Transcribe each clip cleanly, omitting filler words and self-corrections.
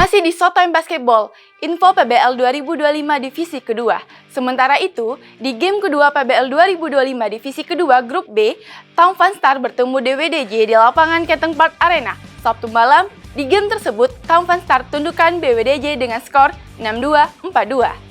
Masih di Showtime Basketball, info PBL 2025 divisi kedua. Sementara itu, di game kedua PBL 2025 divisi kedua grup B, Taufan Star bertemu BWDJ di lapangan Keteng Park Arena. Sabtu malam, di game tersebut, Taufan Star tundukkan BWDJ dengan skor 62-42.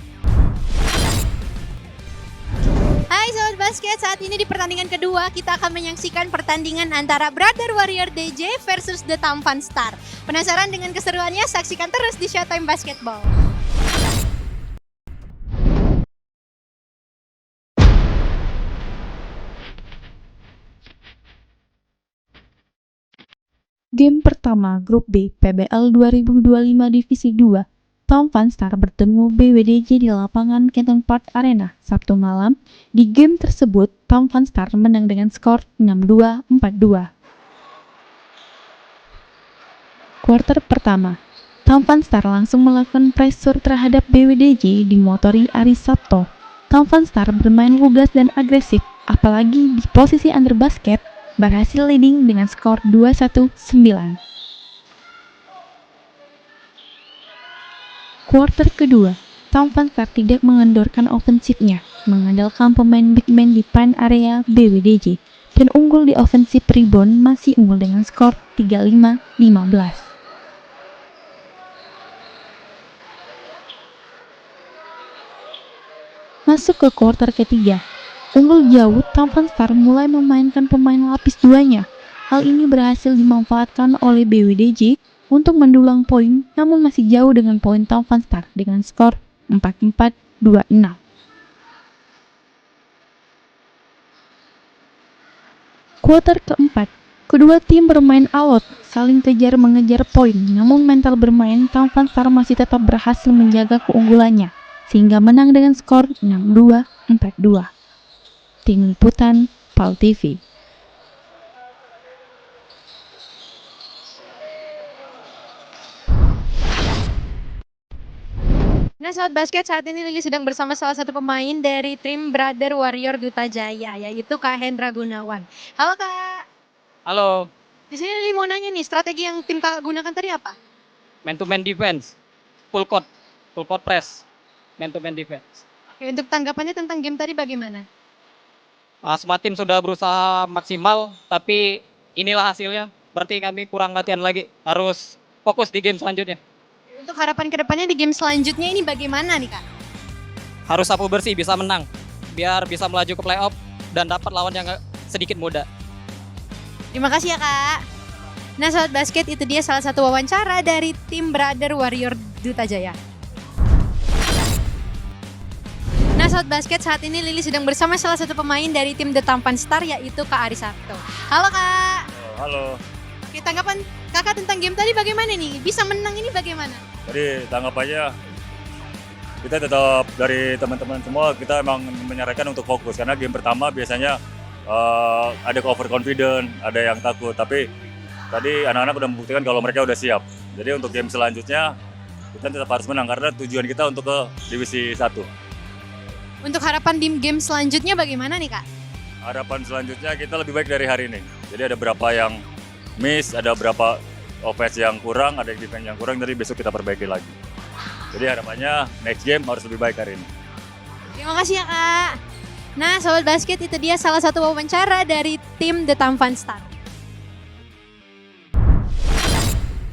Hai Sobat Basket, saat ini di pertandingan kedua kita akan menyaksikan pertandingan antara Brother Warrior DJ versus The Taufan Star. Penasaran dengan keseruannya? Saksikan terus di Showtime Basketball. Game pertama Grup B PBL 2025 Divisi 2, Taufan Star bertemu BWDJ di lapangan Keteng Park Arena Sabtu malam. Di game tersebut, Taufan Star menang dengan skor 62-42. Kuarter pertama, Taufan Star langsung melakukan pressure terhadap BWDJ dimotori Aris Sabto. Taufan Star bermain lugas dan agresif, apalagi di posisi under basket, berhasil leading dengan skor 21-9. Kuarter kedua, Taufan Star tidak mengendorkan ofensifnya, mengandalkan pemain big man di paint area BWDJ, dan unggul di ofensif rebound masih unggul dengan skor 35-15. Masuk ke kuarter ketiga, unggul jauh, Taufan Star mulai memainkan pemain lapis duanya. Hal ini berhasil dimanfaatkan oleh BWDJ untuk mendulang poin, namun masih jauh dengan poin Taufan Star dengan skor 44-26. Kuarter keempat, kedua tim bermain alot, saling kejar mengejar poin, namun mental bermain Taufan Star masih tetap berhasil menjaga keunggulannya, sehingga menang dengan skor 62-42. Tim Liputan PAL TV. Nah Sobat Basket, saat ini Lili sedang bersama salah satu pemain dari tim Brother Warrior Duta Jaya, yaitu Kak Hendra Gunawan. Halo Kak. Halo, Di sini Lili mau nanya nih, strategi yang tim Kak gunakan tadi apa? man to man defense, full court press, man to man defense. Oke, untuk tanggapannya tentang game tadi bagaimana? Semua tim sudah berusaha maksimal, tapi inilah hasilnya. Berarti kami kurang latihan lagi, harus fokus di game selanjutnya. Untuk harapan kedepannya di game selanjutnya ini bagaimana nih Kak? Harus sapu bersih, bisa menang, biar bisa melaju ke playoff dan dapat lawan yang sedikit mudah. Terima kasih ya Kak. Nah Sobat Basket, itu dia salah satu wawancara dari tim Brother Warrior Duta Jaya. Nah Sobat Basket, saat ini Lili sedang bersama salah satu pemain dari tim The Taufan Star, yaitu Kak Aris Sabto. Halo Kak. Halo, Oke, tanggapan Kakak tentang game tadi bagaimana nih? Bisa menang ini bagaimana? jadi tanggapannya kita tetap dari teman-teman semua kita emang menyarankan untuk fokus karena game pertama biasanya ada overconfident, ada yang takut, tapi tadi anak-anak udah membuktikan kalau mereka udah siap. Jadi untuk game selanjutnya kita tetap harus menang karena tujuan kita untuk ke divisi 1. Untuk harapan di game selanjutnya bagaimana nih Kak? Harapan selanjutnya kita lebih baik dari hari ini. Jadi ada berapa yang miss, ada berapa offense yang kurang, ada defense yang kurang, jadi besok kita perbaiki lagi. Jadi harapannya next game harus lebih baik hari ini. Terima kasih ya Kak. Nah Sobat Basket, itu dia salah satu wawancara dari tim The Taufan Star.